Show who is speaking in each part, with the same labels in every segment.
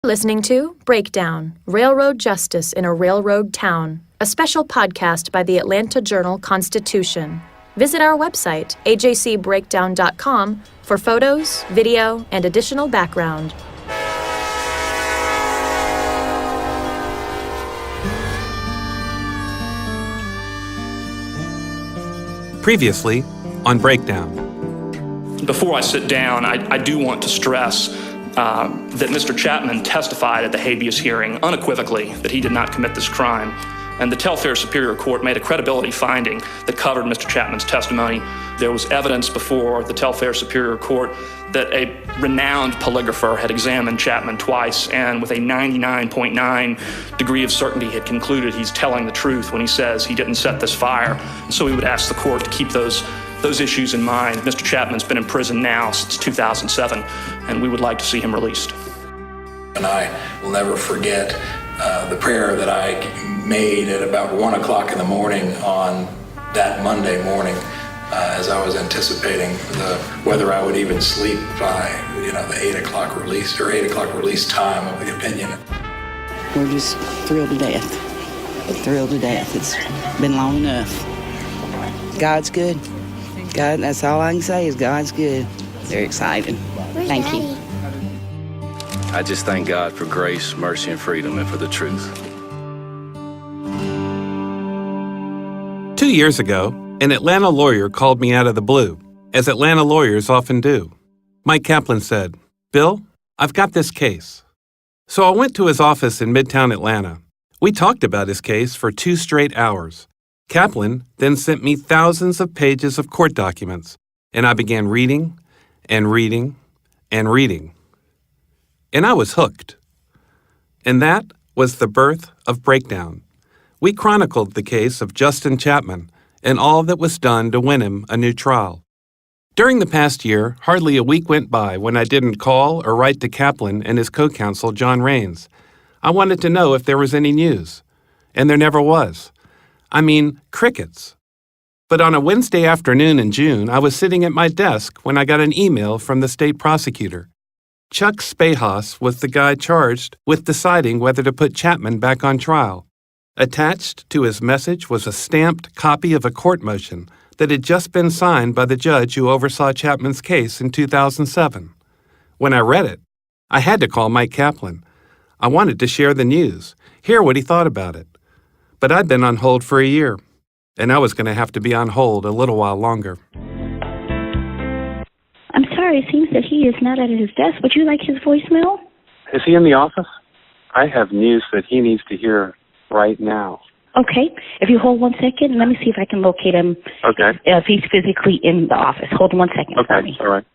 Speaker 1: Listening to Breakdown, Railroad Justice in a Railroad Town, a special podcast by the Atlanta Journal-Constitution. Visit our website, ajcbreakdown.com, for photos, video, and additional background.
Speaker 2: Previously on Breakdown.
Speaker 3: Before I sit down, I do want to stress that Mr. Chapman testified at the habeas hearing unequivocally that he did not commit this crime. And the Telfair Superior Court made a credibility finding that covered Mr. Chapman's testimony. There was evidence before the Telfair Superior Court that a renowned polygrapher had examined Chapman twice and with a 99.9 degree of certainty had concluded he's telling the truth when he says he didn't set this fire. So we would ask the court to keep those issues in mind. Mr. Chapman's been in prison now since 2007, and we would like to see him released.
Speaker 4: And I will never forget the prayer that I made at about 1 o'clock in the morning on that Monday morning as I was anticipating whether I would even sleep by the 8 o'clock release or 8 o'clock release time of the opinion.
Speaker 5: We're just thrilled to death. Thrilled to death. It's been long enough. God's good. God, that's all I can say is God's good. They're excited. Thank you.
Speaker 6: I just thank God for grace, mercy, and freedom, and for the truth.
Speaker 2: 2 years ago, an Atlanta lawyer called me out of the blue, as Atlanta lawyers often do. Mike Kaplan said, "Bill, I've got this case." So I went to his office in Midtown Atlanta. We talked about his case for 2 straight hours. Kaplan then sent me thousands of pages of court documents, and I began reading and reading and reading. And I was hooked. And that was the birth of Breakdown. We chronicled the case of Justin Chapman and all that was done to win him a new trial. During the past year, hardly a week went by when I didn't call or write to Kaplan and his co-counsel, John Raines. I wanted to know if there was any news. And there never was. I mean, crickets. But on a Wednesday afternoon in June, I was sitting at my desk when I got an email from the state prosecutor. Chuck Spahas was the guy charged with deciding whether to put Chapman back on trial. Attached to his message was a stamped copy of a court motion that had just been signed by the judge who oversaw Chapman's case in 2007. When I read it, I had to call Mike Kaplan. I wanted to share the news, hear what he thought about it. But I'd been on hold for a year, and I was going to have to be on hold a little while longer.
Speaker 7: I'm sorry, it seems that he is not at his desk. Would you like his voicemail?
Speaker 8: Is he in the office? I have news that he needs to hear right now.
Speaker 7: Okay. If you hold 1 second, let me see if I can locate him.
Speaker 8: Okay.
Speaker 7: If he's physically in the office. Hold 1 second for me.
Speaker 8: Okay, all right.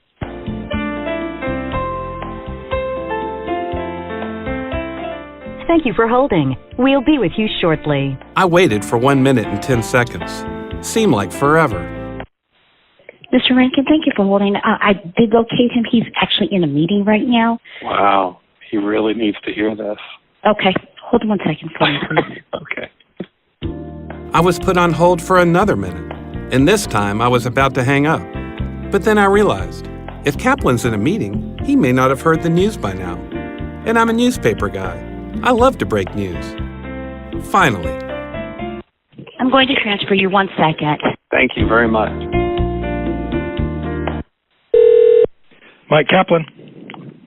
Speaker 9: Thank you for holding. We'll be with you shortly.
Speaker 2: I waited for 1 minute and 10 seconds. Seemed like forever.
Speaker 7: Mr. Rankin, thank you for holding. I did locate him. He's actually in a meeting right now.
Speaker 8: Wow, he really needs to hear this.
Speaker 7: Okay. Hold 1 second for me, please.
Speaker 8: Okay.
Speaker 2: I was put on hold for another minute, and this time I was about to hang up. But then I realized, if Kaplan's in a meeting, he may not have heard the news by now. And I'm a newspaper guy. I love to break news. Finally.
Speaker 7: I'm going to transfer you 1 second.
Speaker 8: Thank you very much.
Speaker 10: Mike Kaplan.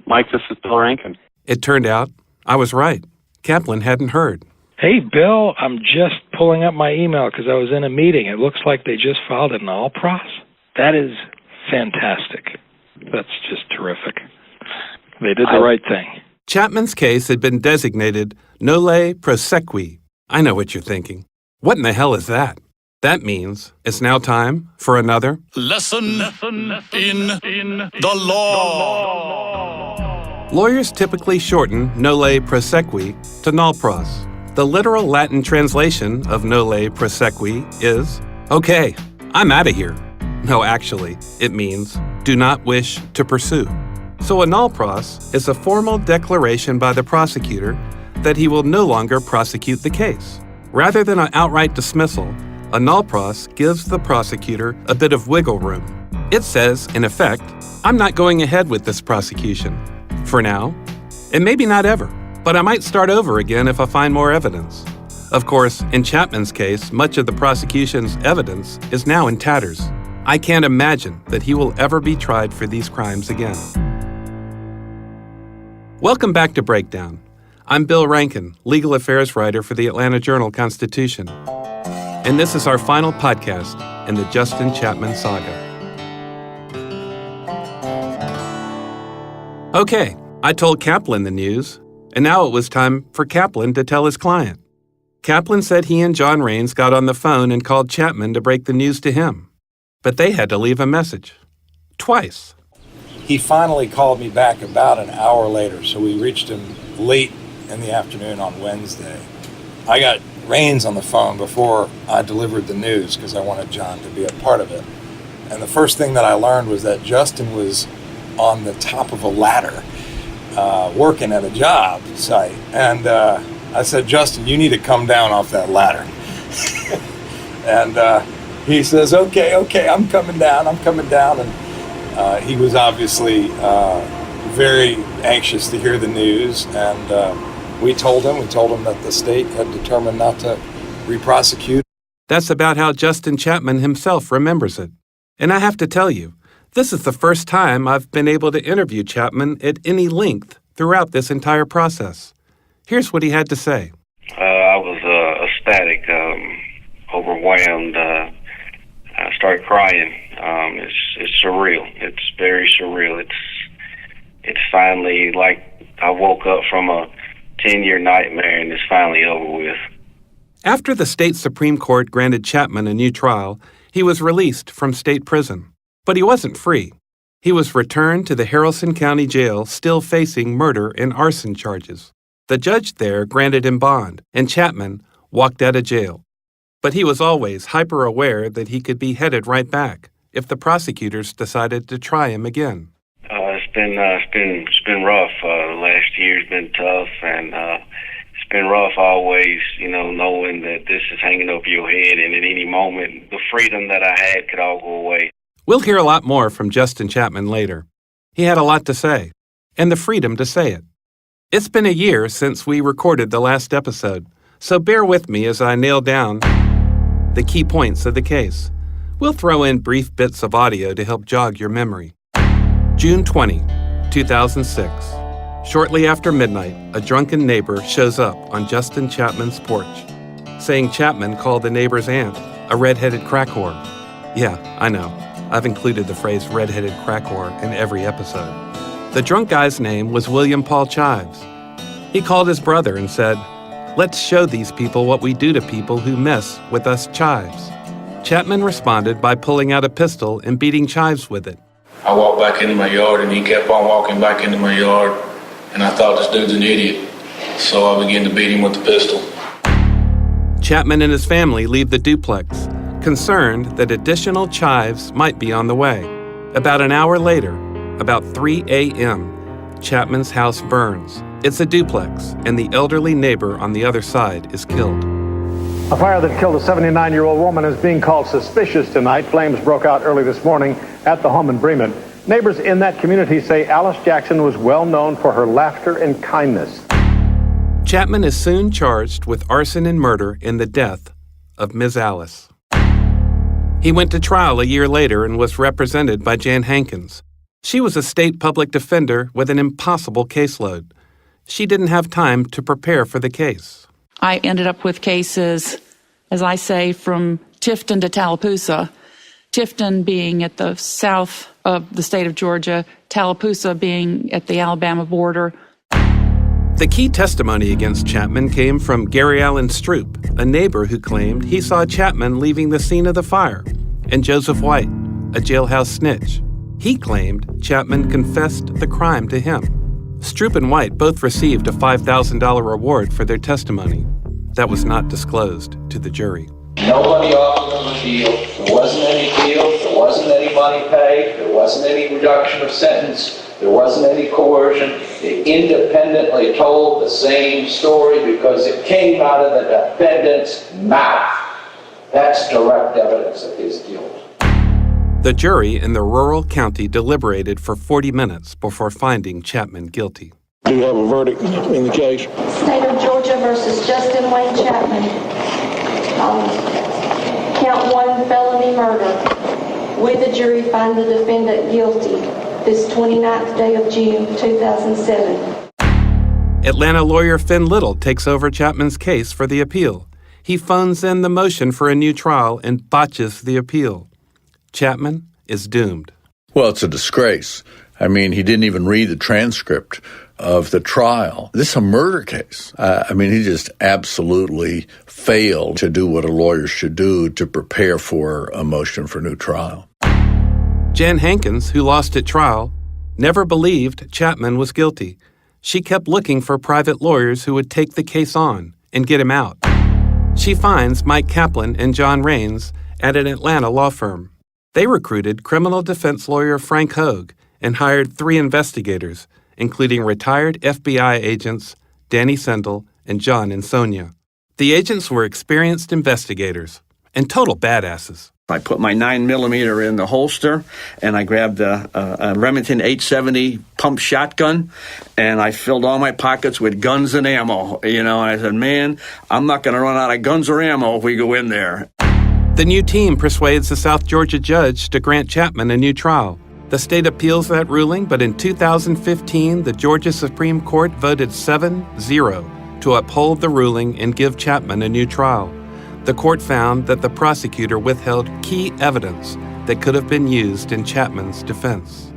Speaker 8: Mike, this is Bill Rankin.
Speaker 2: It turned out I was right. Kaplan hadn't heard.
Speaker 10: Hey, Bill, I'm just pulling up my email because I was in a meeting. It looks like they just filed an all pros. That is fantastic. That's just terrific. They did the right thing.
Speaker 2: Chapman's case had been designated nolle prosequi. I know what you're thinking. What in the hell is that? That means it's now time for another
Speaker 11: lesson in the law.
Speaker 2: Lawyers typically shorten nolle prosequi to null pros. The literal Latin translation of nolle prosequi is, okay, I'm out of here. No, actually, it means do not wish to pursue. So a null pros is a formal declaration by the prosecutor that he will no longer prosecute the case. Rather than an outright dismissal, a null pros gives the prosecutor a bit of wiggle room. It says, in effect, I'm not going ahead with this prosecution for now, And maybe not ever, but I might start over again if I find more evidence. Of course, in Chapman's case, much of the prosecution's evidence is now in tatters. I can't imagine that he will ever be tried for these crimes again. Welcome back to Breakdown. I'm Bill Rankin, legal affairs writer for the Atlanta Journal-Constitution. And this is our final podcast in the Justin Chapman saga. Okay, I told Kaplan the news, and now it was time for Kaplan to tell his client. Kaplan said he and John Raines got on the phone and called Chapman to break the news to him. But they had to leave a message. Twice.
Speaker 12: He finally called me back about an hour later, so we reached him late in the afternoon on Wednesday. I got Raines on the phone before I delivered the news because I wanted John to be a part of it. And the first thing that I learned was that Justin was on the top of a ladder working at a job site. And I said, Justin, you need to come down off that ladder. And he says, okay, I'm coming down. And he was obviously very anxious to hear the news. And we told him that the state had determined not to re-prosecute.
Speaker 2: That's about how Justin Chapman himself remembers it. And I have to tell you, this is the first time I've been able to interview Chapman at any length throughout this entire process. Here's what he had to say.
Speaker 13: I was ecstatic, overwhelmed. I started crying. It's surreal. It's very surreal. It's finally like I woke up from a 10-year nightmare and it's finally over with.
Speaker 2: After the state Supreme Court granted Chapman a new trial, he was released from state prison. But he wasn't free. He was returned to the Haralson County Jail, still facing murder and arson charges. The judge there granted him bond, and Chapman walked out of jail. But he was always hyper-aware that he could be headed right back if the prosecutors decided to try him again.
Speaker 13: It's been rough. The last year's been tough, and it's been rough always, knowing that this is hanging over your head, and at any moment, the freedom that I had could all go away.
Speaker 2: We'll hear a lot more from Justin Chapman later. He had a lot to say, and the freedom to say it. It's been a year since we recorded the last episode, so bear with me as I nail down the key points of the case. We'll throw in brief bits of audio to help jog your memory. June 20, 2006. Shortly after midnight, a drunken neighbor shows up on Justin Chapman's porch, saying Chapman called the neighbor's aunt a red-headed crack whore. Yeah, I know. I've included the phrase red-headed crack whore in every episode. The drunk guy's name was William Paul Chives. He called his brother and said, "Let's show these people what we do to people who mess with us Chives." Chapman responded by pulling out a pistol and beating Chives with it.
Speaker 14: I walked back into my yard and he kept on walking back into my yard, and I thought this dude's an idiot, so I began to beat him with the pistol.
Speaker 2: Chapman and his family leave the duplex, concerned that additional Chives might be on the way. About an hour later, about 3 a.m., Chapman's house burns. It's a duplex, and the elderly neighbor on the other side is killed.
Speaker 15: A fire that killed a 79-year-old woman is being called suspicious tonight. Flames broke out early this morning at the home in Bremen. Neighbors in that community say Alice Jackson was well known for her laughter and kindness.
Speaker 2: Chapman is soon charged with arson and murder in the death of Ms. Alice. He went to trial a year later and was represented by Jan Hankins. She was a state public defender with an impossible caseload. She didn't have time to prepare for the case.
Speaker 16: I ended up with cases, as I say, from Tifton to Tallapoosa. Tifton being at the south of the state of Georgia, Tallapoosa being at the Alabama border.
Speaker 2: The key testimony against Chapman came from Gary Allen Stroop, a neighbor who claimed he saw Chapman leaving the scene of the fire, and Joseph White, a jailhouse snitch. He claimed Chapman confessed the crime to him. Stroop and White both received a $5,000 reward for their testimony. That was not disclosed to the jury.
Speaker 17: Nobody offered them a deal. There wasn't any deal. There wasn't any money paid. There wasn't any reduction of sentence. There wasn't any coercion. They independently told the same story because it came out of the defendant's mouth. That's direct evidence of his guilt.
Speaker 2: The jury in the rural county deliberated for 40 minutes before finding Chapman guilty.
Speaker 18: Do you have a verdict in the case?
Speaker 19: State of Georgia versus Justin Wayne Chapman. Count 1, felony murder. We, the jury, find the defendant guilty this 29th day of June, 2007.
Speaker 2: Atlanta lawyer Finn Little takes over Chapman's case for the appeal. He phones in the motion for a new trial and botches the appeal. Chapman is doomed.
Speaker 20: Well, it's a disgrace. I mean, he didn't even read the transcript of the trial. This is a murder case. He just absolutely failed to do what a lawyer should do to prepare for a motion for new trial.
Speaker 2: Jan Hankins, who lost at trial, never believed Chapman was guilty. She kept looking for private lawyers who would take the case on and get him out. She finds Mike Kaplan and John Raines at an Atlanta law firm. They recruited criminal defense lawyer Frank Hogue and hired 3 investigators, including retired FBI agents Danny Sendell and John and Sonia. The agents were experienced investigators and total badasses.
Speaker 21: I put my 9mm in the holster, and I grabbed a Remington 870 pump shotgun, and I filled all my pockets with guns and ammo. And I said, man, I'm not going to run out of guns or ammo if we go in there.
Speaker 2: The new team persuades the South Georgia judge to grant Chapman a new trial. The state appeals that ruling, but in 2015, the Georgia Supreme Court voted 7-0 to uphold the ruling and give Chapman a new trial. The court found that the prosecutor withheld key evidence that could have been used in Chapman's defense.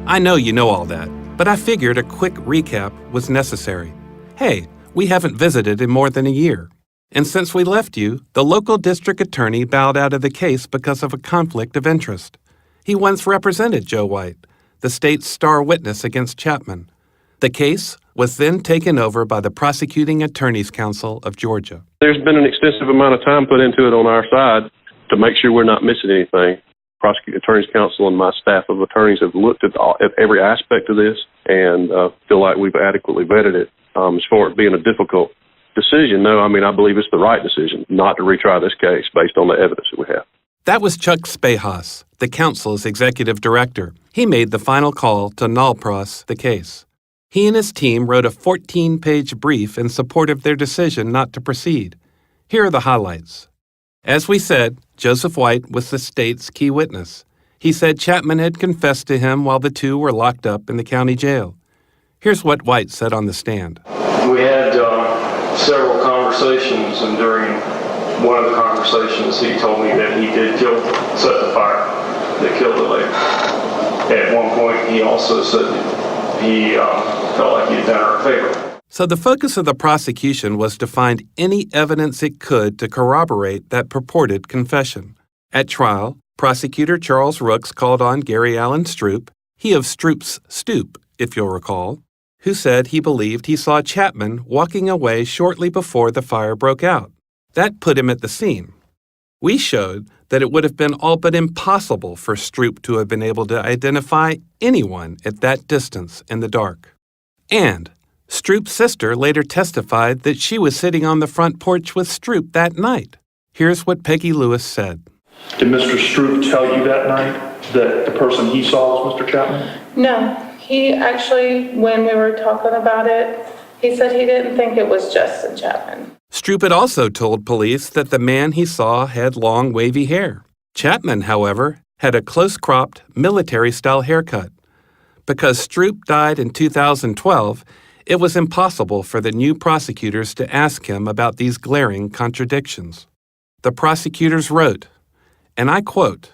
Speaker 2: I know you know all that, but I figured a quick recap was necessary. Hey, we haven't visited in more than a year. And since we left you, the local district attorney bowed out of the case because of a conflict of interest. He once represented Joe White, the state's star witness against Chapman. The case was then taken over by the Prosecuting Attorneys Council of Georgia.
Speaker 8: There's been an extensive amount of time put into it on our side to make sure we're not missing anything. Prosecuting Attorneys Council and my staff of attorneys have looked at every aspect of this and feel like we've adequately vetted it. As far as being a difficult decision, no, I believe it's the right decision not to retry this case based on the evidence that we have.
Speaker 2: That was Chuck Spahas, the council's executive director. He made the final call to null pros the case. He and his team wrote a 14-page brief in support of their decision not to proceed. Here are the highlights. As we said, Joseph White was the state's key witness. He said Chapman had confessed to him while the two were locked up in the county jail. Here's what White said on the stand.
Speaker 22: We had several conversations, and during one of the conversations, he told me that he did set the fire that killed the lady. At one point, he also said that he felt like he had done her a favor.
Speaker 2: So the focus of the prosecution was to find any evidence it could to corroborate that purported confession. At trial, prosecutor Charles Rooks called on Gary Allen Stroop, he of Stroop's Stoop, if you'll recall, who said he believed he saw Chapman walking away shortly before the fire broke out. That put him at the scene. We showed that it would have been all but impossible for Stroop to have been able to identify anyone at that distance in the dark. And Stroop's sister later testified that she was sitting on the front porch with Stroop that night. Here's what Peggy Lewis said.
Speaker 23: Did Mr. Stroop tell you that night that the person he saw was Mr. Chapman?
Speaker 24: No. He actually, when we were talking about it, he said he didn't think it was Justin Chapman.
Speaker 2: Stroop had also told police that the man he saw had long, wavy hair. Chapman, however, had a close-cropped, military-style haircut. Because Stroop died in 2012, it was impossible for the new prosecutors to ask him about these glaring contradictions. The prosecutors wrote, and I quote,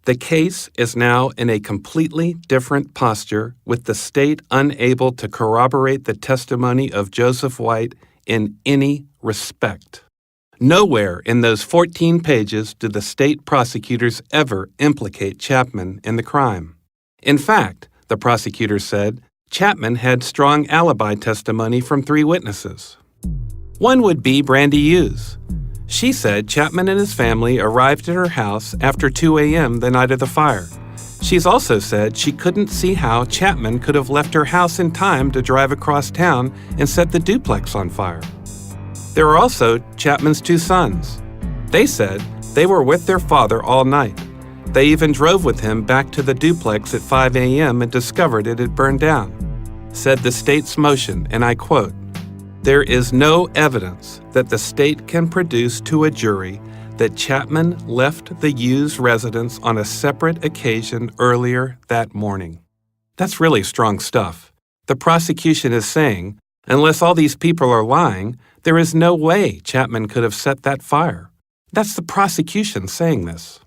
Speaker 2: "The case is now in a completely different posture, with the state unable to corroborate the testimony of Joseph White in any respect. Nowhere in those 14 pages did the state prosecutors ever implicate Chapman in the crime. In fact, the prosecutor said, Chapman had strong alibi testimony from 3 witnesses. One would be Brandy Hughes. She said Chapman and his family arrived at her house after 2 a.m. the night of the fire. She's also said she couldn't see how Chapman could have left her house in time to drive across town and set the duplex on fire. There are also Chapman's 2 sons. They said they were with their father all night. They even drove with him back to the duplex at 5 a.m. and discovered it had burned down. said the state's motion, and I quote, "There is no evidence that the state can produce to a jury that Chapman left the Hughes residence on a separate occasion earlier that morning." That's really strong stuff. The prosecution is saying, unless all these people are lying, there is no way Chapman could have set that fire. That's the prosecution saying this.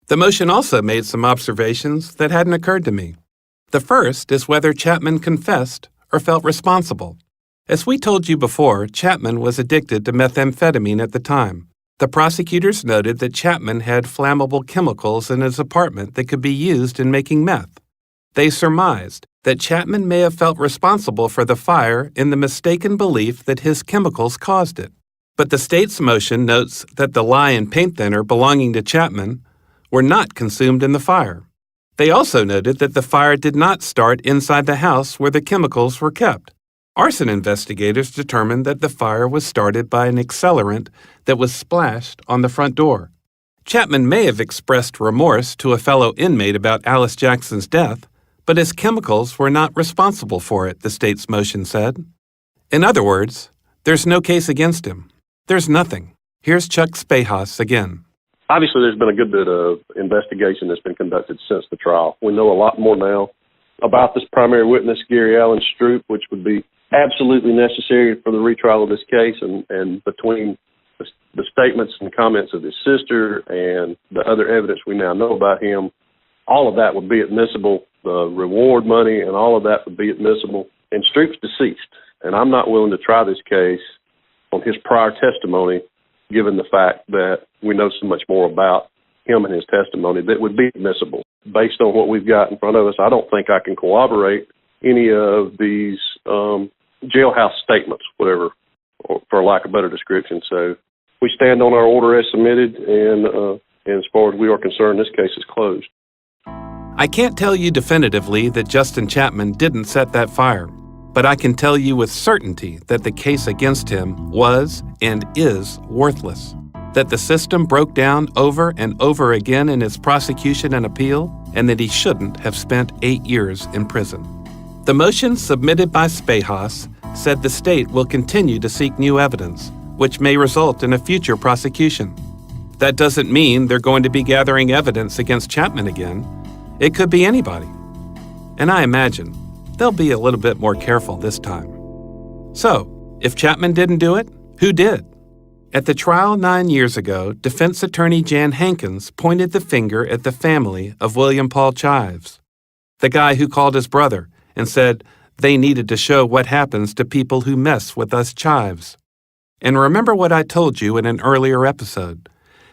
Speaker 2: The motion also made some observations that hadn't occurred to me. The first is whether Chapman confessed or felt responsible. As we told you before, Chapman was addicted to methamphetamine at the time. The prosecutors noted that Chapman had flammable chemicals in his apartment that could be used in making meth. They surmised that Chapman may have felt responsible for the fire in the mistaken belief that his chemicals caused it. But the state's motion notes that the lye and paint thinner belonging to Chapman were not consumed in the fire. They also noted that the fire did not start inside the house where the chemicals were kept. Arson investigators determined that the fire was started by an accelerant that was splashed on the front door. Chapman may have expressed remorse to a fellow inmate about Alice Jackson's death, but his chemicals were not responsible for it, the state's motion said. In other words, there's no case against him. There's nothing. Here's Chuck Spahas again.
Speaker 8: Obviously, there's been a good bit of investigation that's been conducted since the trial. We know a lot more now about this primary witness, Gary Allen Stroop, which would be absolutely necessary for the retrial of this case, and between the statements and comments of his sister and the other evidence we now know about him, all of that would be admissible. The reward money and all of that would be admissible. And Stroop's deceased, and I'm not willing to try this case on his prior testimony, given the fact that we know so much more about him and his testimony that would be admissible. Based on what we've got in front of us, I don't think I can corroborate any of these jailhouse statements, whatever, for lack of better description. So we stand on our order as submitted, and as far as we are concerned, this case is closed.
Speaker 2: I can't tell you definitively that Justin Chapman didn't set that fire, but I can tell you with certainty that the case against him was and is worthless, that the system broke down over and over again in its prosecution and appeal, and that he shouldn't have spent 8 years in prison. The motion submitted by Spahas said the state will continue to seek new evidence, which may result in a future prosecution. That doesn't mean they're going to be gathering evidence against Chapman again. It could be anybody. And I imagine they'll be a little bit more careful this time. So, if Chapman didn't do it, who did? At the trial 9 years ago, defense attorney Jan Hankins pointed the finger at the family of William Paul Chives, the guy who called his brother and said they needed to show what happens to people who mess with us Chives. And remember what I told you in an earlier episode.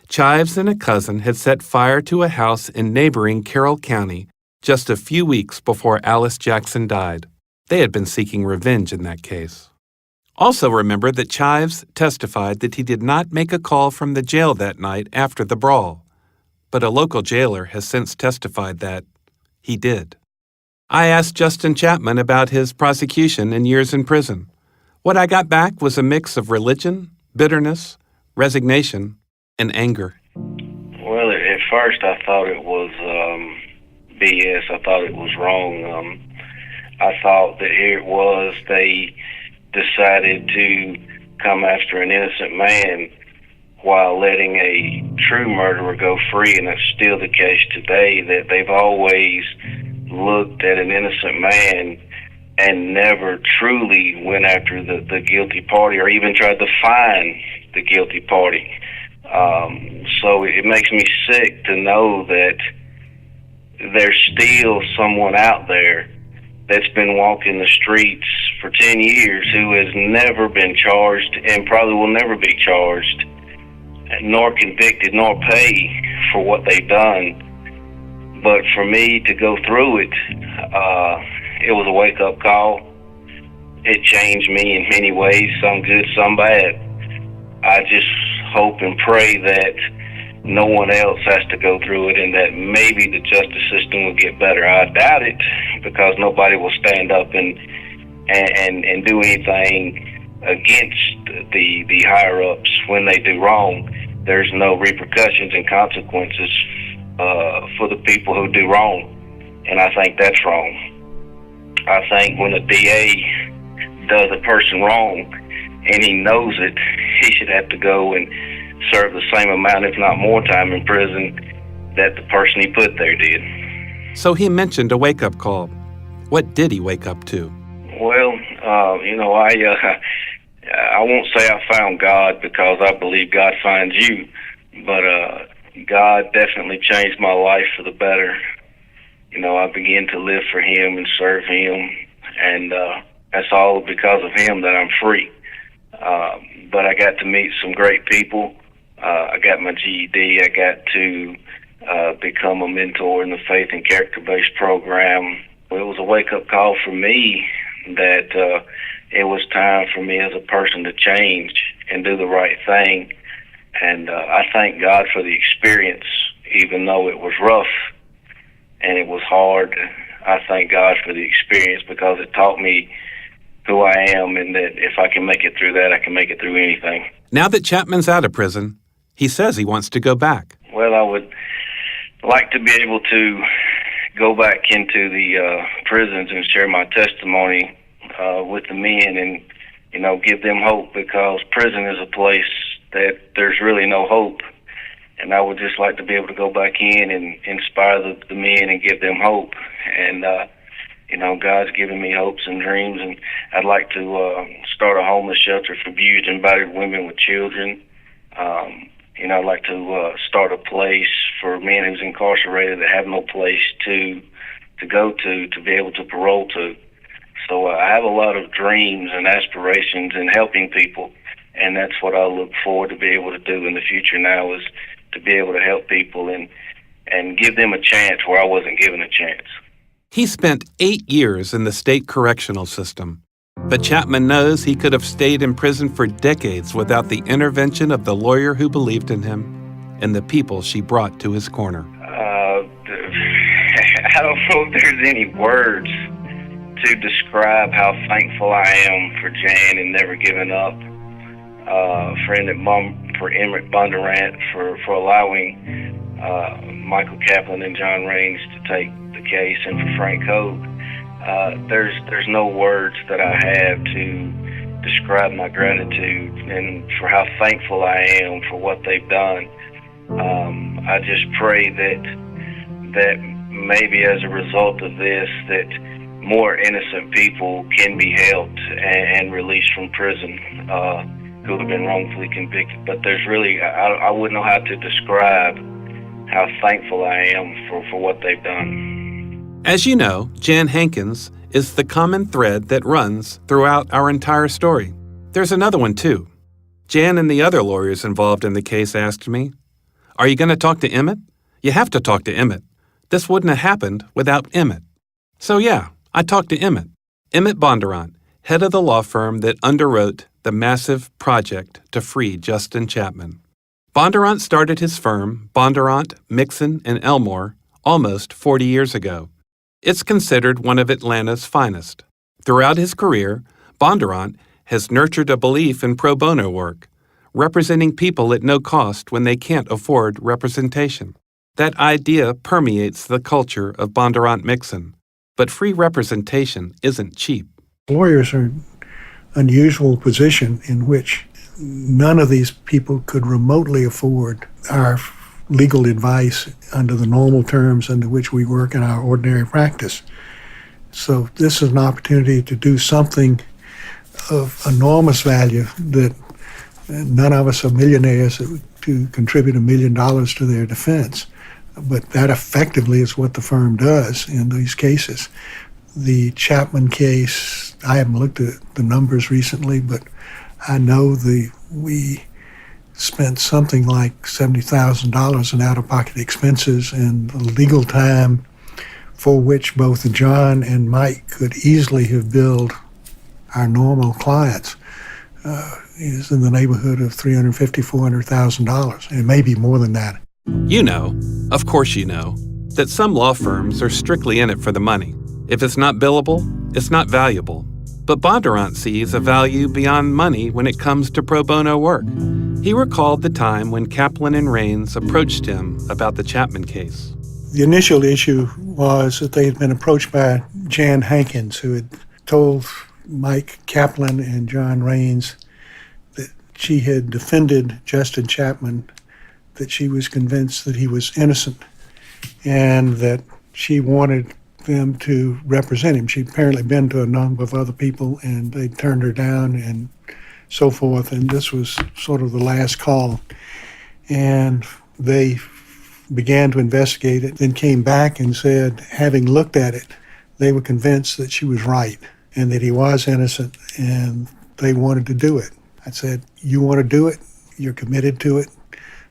Speaker 2: Chives and a cousin had set fire to a house in neighboring Carroll County just a few weeks before Alice Jackson died. They had been seeking revenge in that case. Also remember that Chives testified that he did not make a call from the jail that night after the brawl, but a local jailer has since testified that he did. I asked Justin Chapman about his prosecution and years in prison. What I got back was a mix of religion, bitterness, resignation, and anger.
Speaker 13: Well, at first I thought it was BS. I thought it was wrong. I thought that here it was, they decided to come after an innocent man while letting a true murderer go free, and that's still the case today, that they've always looked at an innocent man and never truly went after the guilty party or even tried to find the guilty party. So it makes me sick to know that there's still someone out there that's been walking the streets for 10 years who has never been charged and probably will never be charged, nor convicted, nor pay for what they've done. But for me to go through it, it was a wake-up call. It changed me in many ways, some good, some bad. I just hope and pray that no one else has to go through it and that maybe the justice system will get better. I doubt it, because nobody will stand up and do anything against the higher-ups when they do wrong. There's no repercussions and consequences for the people who do wrong, and I think that's wrong. I think when the DA does a person wrong and he knows it, he should have to go and serve the same amount, if not more time in prison that the person he put there did.
Speaker 2: So he mentioned a wake-up call. What did he wake up to?
Speaker 13: Well, I won't say I found God, because I believe God finds you, but God definitely changed my life for the better. I began to live for Him and serve Him, and that's all because of Him that I'm free. But I got to meet some great people. I got my GED. I got to become a mentor in the faith and character-based program. It was a wake-up call for me that it was time for me as a person to change and do the right thing. And I thank God for the experience, even though it was rough and it was hard. I thank God for the experience, because it taught me who I am, and that if I can make it through that, I can make it through anything.
Speaker 2: Now that Chapman's out of prison, he says he wants to go back.
Speaker 13: Well, I would like to be able to go back into the prisons and share my testimony with the men, and give them hope, because prison is a place that there's really no hope. And I would just like to be able to go back in and inspire the men and give them hope. And God's given me hopes and dreams, and I'd like to start a homeless shelter for abused and battered women with children. I'd like to start a place for men who's incarcerated that have no place to go to be able to parole to. So I have a lot of dreams and aspirations in helping people, and that's what I look forward to be able to do in the future now, is to be able to help people and give them a chance where I wasn't given a chance.
Speaker 2: He spent 8 years in the state correctional system, but Chapman knows he could have stayed in prison for decades without the intervention of the lawyer who believed in him and the people she brought to his corner.
Speaker 13: I don't know if there's any words to describe how thankful I am for Jan and never giving up, for Emmett Bondurant for allowing Michael Kaplan and John Raines to take the case, and for Frank Hogue. There's no words that I have to describe my gratitude and for how thankful I am for what they've done. I just pray that maybe as a result of this, that more innocent people can be helped and released from prison who have been wrongfully convicted. But there's really, I wouldn't know how to describe how thankful I am for what they've done.
Speaker 2: As you know, Jan Hankins is the common thread that runs throughout our entire story. There's another one, too. Jan and the other lawyers involved in the case asked me, "Are you going to talk to Emmett? You have to talk to Emmett. This wouldn't have happened without Emmett." So yeah, I talked to Emmett Bondurant, head of the law firm that underwrote the massive project to free Justin Chapman. Bondurant started his firm, Bondurant, Mixon, and Elmore, almost 40 years ago. It's considered one of Atlanta's finest. Throughout his career, Bondurant has nurtured a belief in pro bono work, representing people at no cost when they can't afford representation. That idea permeates the culture of Bondurant Mixon. But free representation isn't cheap.
Speaker 1: Lawyers are in an unusual position in which none of these people could remotely afford our legal advice under the normal terms under which we work in our ordinary practice. So this is an opportunity to do something of enormous value that none of us are millionaires to contribute $1 million to their defense. But that effectively is what the firm does in these cases. The Chapman case, I haven't looked at the numbers recently, but I know we spent something like $70,000 in out-of-pocket expenses and the legal time for which both John and Mike could easily have billed our normal clients is in the neighborhood of $350,000, $400,000. It may be more than that.
Speaker 2: You know, of course you know, that some law firms are strictly in it for the money. If it's not billable, it's not valuable. But Bondurant sees a value beyond money when it comes to pro bono work. He recalled the time when Kaplan and Raines approached him about the Chapman case.
Speaker 1: The initial issue was that they had been approached by Jan Hankins, who had told Mike Kaplan and John Raines that she had defended Justin Chapman, that she was convinced that he was innocent, and that she wanted them to represent him. She'd apparently been to a number of other people, and they turned her down and so forth, and this was sort of the last call. And they began to investigate it, then came back and said, having looked at it, they were convinced that she was right and that he was innocent, and they wanted to do it. I said, you want to do it? You're committed to it.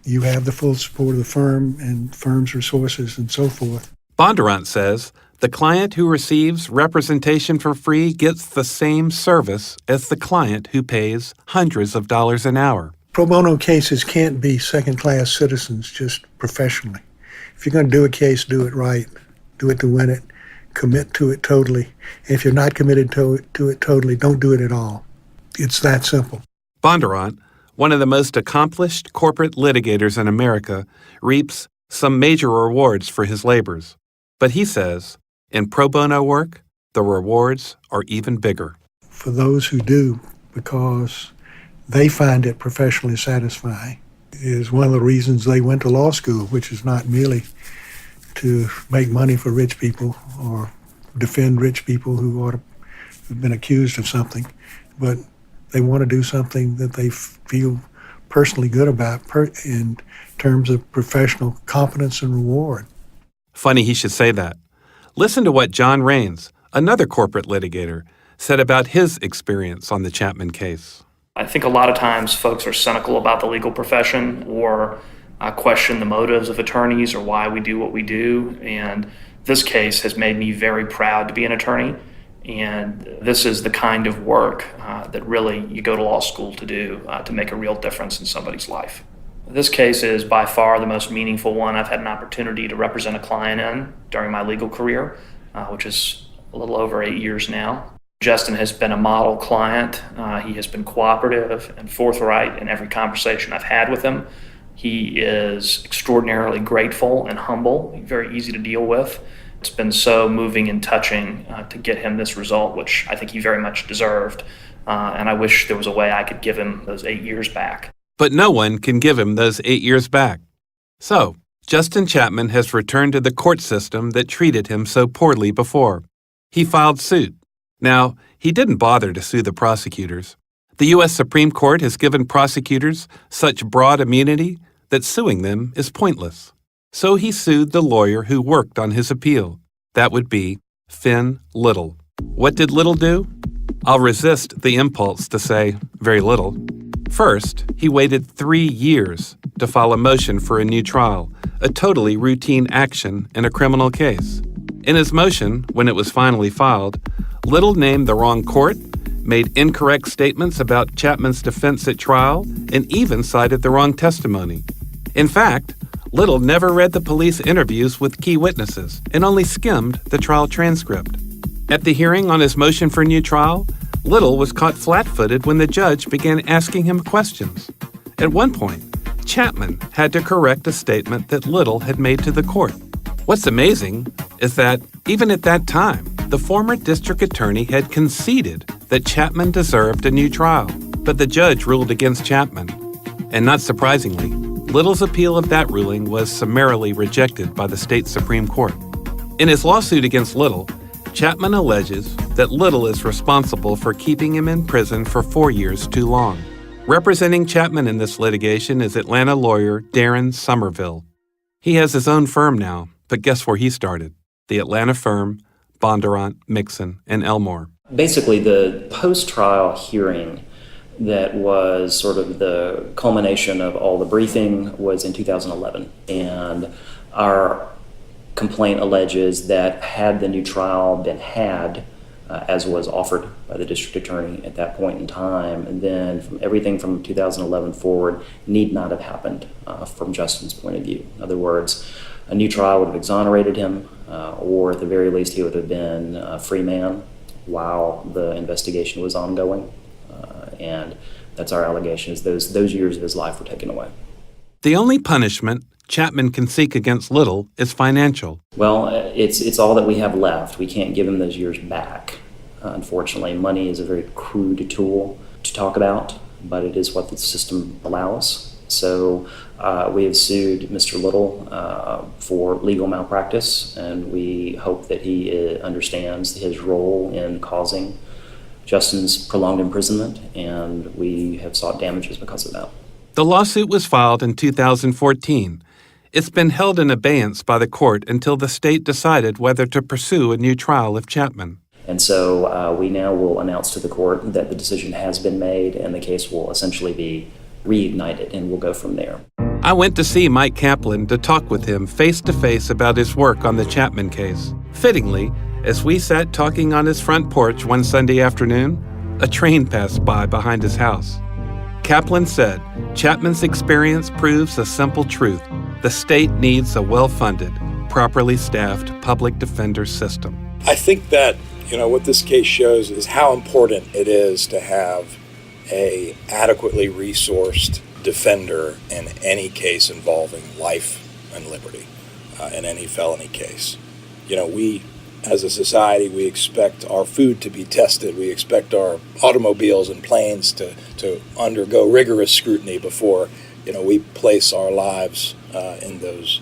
Speaker 1: You have the full support of the firm and firm's resources and so forth.
Speaker 2: Bondurant says the client who receives representation for free gets the same service as the client who pays hundreds of dollars an hour.
Speaker 1: Pro bono cases can't be second-class citizens just professionally. If you're going to do a case, do it right. Do it to win it. Commit to it totally. If you're not committed to it totally, don't do it at all. It's that simple.
Speaker 2: Bondurant, one of the most accomplished corporate litigators in America, reaps some major rewards for his labors. But he says, in pro bono work, the rewards are even bigger.
Speaker 1: For those who do, because they find it professionally satisfying, is one of the reasons they went to law school, which is not merely to make money for rich people or defend rich people who have been accused of something, but they want to do something that they feel personally good about in terms of professional competence and reward.
Speaker 2: Funny he should say that. Listen to what John Raines, another corporate litigator, said about his experience on the Chapman case.
Speaker 3: I think a lot of times folks are cynical about the legal profession or question the motives of attorneys or why we do what we do. And this case has made me very proud to be an attorney. And this is the kind of work that really you go to law school to do to make a real difference in somebody's life. This case is by far the most meaningful one I've had an opportunity to represent a client in during my legal career, which is a little over 8 years now. Justin has been a model client. He has been cooperative and forthright in every conversation I've had with him. He is extraordinarily grateful and humble, very easy to deal with. It's been so moving and touching to get him this result, which I think he very much deserved. And I wish there was a way I could give him those 8 years back.
Speaker 2: But no one can give him those 8 years back. So, Justin Chapman has returned to the court system that treated him so poorly before. He filed suit. Now, he didn't bother to sue the prosecutors. The U.S. Supreme Court has given prosecutors such broad immunity that suing them is pointless. So he sued the lawyer who worked on his appeal. That would be Finn Little. What did Little do? I'll resist the impulse to say very little. First, he waited 3 years to file a motion for a new trial, a totally routine action in a criminal case. In his motion, when it was finally filed, Little named the wrong court, made incorrect statements about Chapman's defense at trial, and even cited the wrong testimony. In fact, Little never read the police interviews with key witnesses and only skimmed the trial transcript. At the hearing on his motion for new trial, Little was caught flat-footed when the judge began asking him questions. At one point, Chapman had to correct a statement that Little had made to the court. What's amazing is that, even at that time, the former district attorney had conceded that Chapman deserved a new trial, but the judge ruled against Chapman. And not surprisingly, Little's appeal of that ruling was summarily rejected by the state Supreme Court. In his lawsuit against Little, Chapman alleges that Little is responsible for keeping him in prison for 4 years too long. Representing Chapman in this litigation is Atlanta lawyer Darren Somerville. He has his own firm now, but guess where he started? The Atlanta firm Bondurant, Mixon, and Elmore.
Speaker 4: Basically, the post-trial hearing that was sort of the culmination of all the briefing was in 2011. And our complaint alleges that had the new trial been had, as was offered by the district attorney at that point in time, and then everything from 2011 forward need not have happened from Justin's point of view. In other words, a new trial would have exonerated him, or at the very least he would have been a free man while the investigation was ongoing. And that's our allegation, is those years of his life were taken away.
Speaker 2: The only punishment Chapman can seek against Little is financial.
Speaker 4: Well, it's all that we have left. We can't give him those years back. Unfortunately, money is a very crude tool to talk about, but it is what the system allows. So we have sued Mr. Little for legal malpractice, and we hope that he understands his role in causing Justin's prolonged imprisonment, and we have sought damages because of that.
Speaker 2: The lawsuit was filed in 2014. It's been held in abeyance by the court until the state decided whether to pursue a new trial of Chapman.
Speaker 4: And so we now will announce to the court that the decision has been made, and the case will essentially be reignited, and we'll go from there.
Speaker 2: I went to see Mike Kaplan to talk with him face-to-face about his work on the Chapman case. Fittingly, as we sat talking on his front porch one Sunday afternoon, a train passed by behind his house. Kaplan said, Chapman's experience proves a simple truth. The state needs a well-funded, properly staffed public defender system.
Speaker 12: I think that, what this case shows is how important it is to have a adequately resourced defender in any case involving life and liberty, in any felony case. We, as a society, we expect our food to be tested. We expect our automobiles and planes to undergo rigorous scrutiny before, we place our lives in those,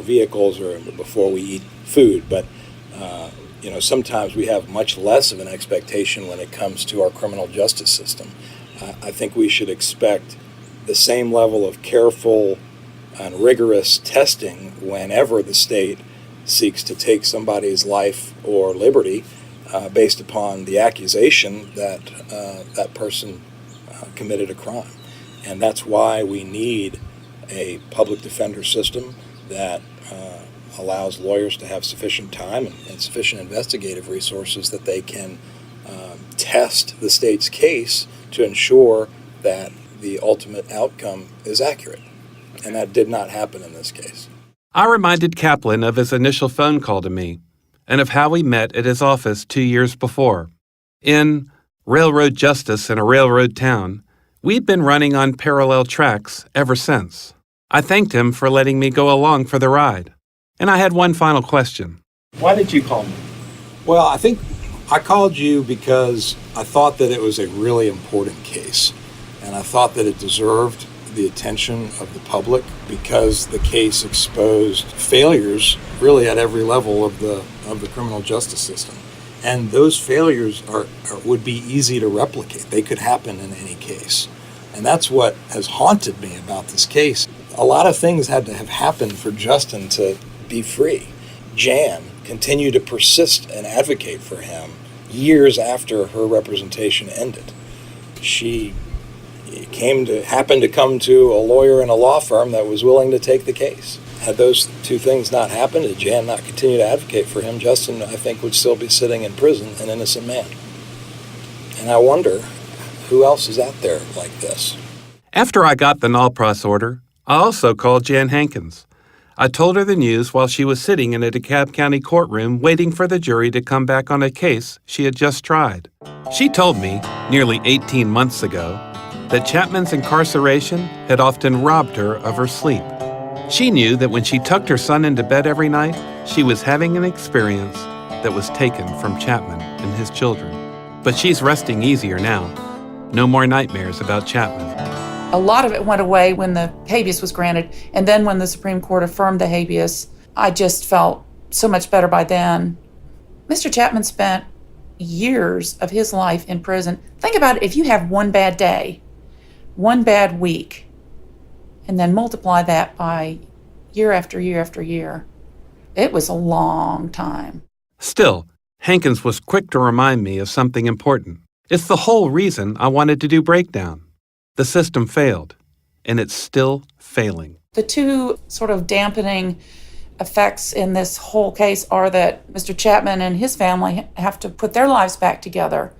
Speaker 12: vehicles or before we eat food. But, sometimes we have much less of an expectation when it comes to our criminal justice system. I think we should expect the same level of careful and rigorous testing whenever the state seeks to take somebody's life or liberty based upon the accusation that that person committed a crime. And that's why we need a public defender system that allows lawyers to have sufficient time and sufficient investigative resources that they can test the state's case to ensure that the ultimate outcome is accurate. And that did not happen in this case.
Speaker 2: I reminded Kaplan of his initial phone call to me and of how we met at his office 2 years before. In Railroad Justice in a Railroad Town, we'd been running on parallel tracks ever since. I thanked him for letting me go along for the ride. And I had one final question.
Speaker 12: Why did you call me? Well, I think I called you because I thought that it was a really important case. And I thought that it deserved the attention of the public because the case exposed failures really at every level of the criminal justice system. And those failures would be easy to replicate. They could happen in any case. And that's what has haunted me about this case. A lot of things had to have happened for Justin to be free. Jan continued to persist and advocate for him years after her representation ended. She happened to come to a lawyer in a law firm that was willing to take the case. Had those two things not happened, had Jan not continued to advocate for him, Justin, I think, would still be sitting in prison, an innocent man. And I wonder who else is out there like this.
Speaker 2: After I got the null pros order, I also called Jan Hankins. I told her the news while she was sitting in a DeKalb County courtroom waiting for the jury to come back on a case she had just tried. She told me, nearly 18 months ago, that Chapman's incarceration had often robbed her of her sleep. She knew that when she tucked her son into bed every night, she was having an experience that was taken from Chapman and his children. But she's resting easier now. No more nightmares about Chapman.
Speaker 16: A lot of it went away when the habeas was granted, and then when the Supreme Court affirmed the habeas, I just felt so much better by then. Mr. Chapman spent years of his life in prison. Think about it, if you have one bad day, one bad week, and then multiply that by year after year after year, it was a long time.
Speaker 2: Still, Hankins was quick to remind me of something important. It's the whole reason I wanted to do Breakdown. The system failed, and it's still failing.
Speaker 16: The two sort of dampening effects in this whole case are that Mr. Chapman and his family have to put their lives back together.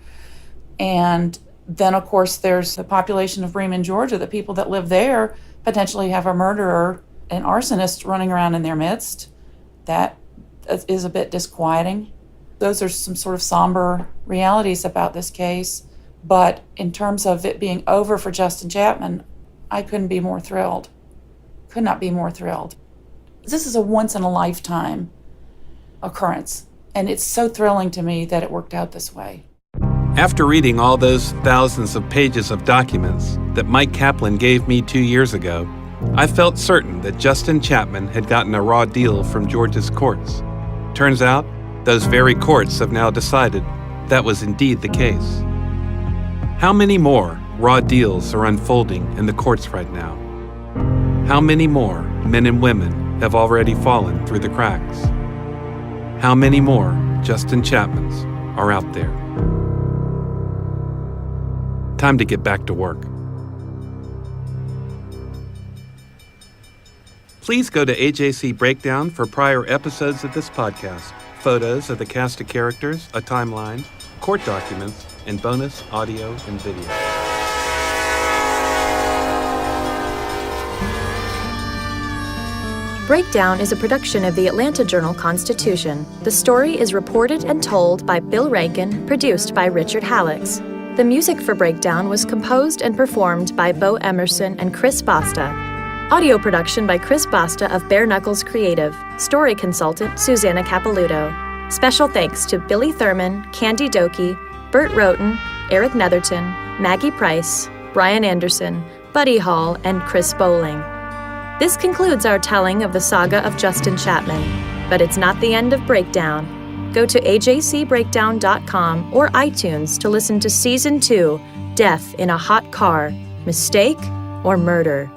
Speaker 16: And then, of course, there's the population of Bremen, Georgia. The people that live there potentially have a murderer, an arsonist running around in their midst. That is a bit disquieting. Those are some sort of somber realities about this case. But in terms of it being over for Justin Chapman, I couldn't be more thrilled. Could not be more thrilled. This is a once-in-a-lifetime occurrence, and it's so thrilling to me that it worked out this way.
Speaker 2: After reading all those thousands of pages of documents that Mike Kaplan gave me 2 years ago, I felt certain that Justin Chapman had gotten a raw deal from Georgia's courts. Turns out, those very courts have now decided that was indeed the case. How many more raw deals are unfolding in the courts right now? How many more men and women have already fallen through the cracks? How many more Justin Chapmans are out there? Time to get back to work. Please go to AJC Breakdown for prior episodes of this podcast, photos of the cast of characters, a timeline, court documents, and bonus audio and video.
Speaker 5: Breakdown is a production of the Atlanta Journal-Constitution. The story is reported and told by Bill Rankin, produced by Richard Hallex. The music for Breakdown was composed and performed by Bo Emerson and Chris Basta. Audio production by Chris Basta of Bare Knuckles Creative. Story consultant Susanna Capilouto. Special thanks to Billy Thurman, Candy Doki, Bert Roten, Eric Netherton, Maggie Price, Brian Anderson, Buddy Hall, and Chris Bowling. This concludes our telling of the saga of Justin Chapman, but it's not the end of Breakdown. Go to ajcbreakdown.com or iTunes to listen to Season 2, Death in a Hot Car, Mistake or Murder.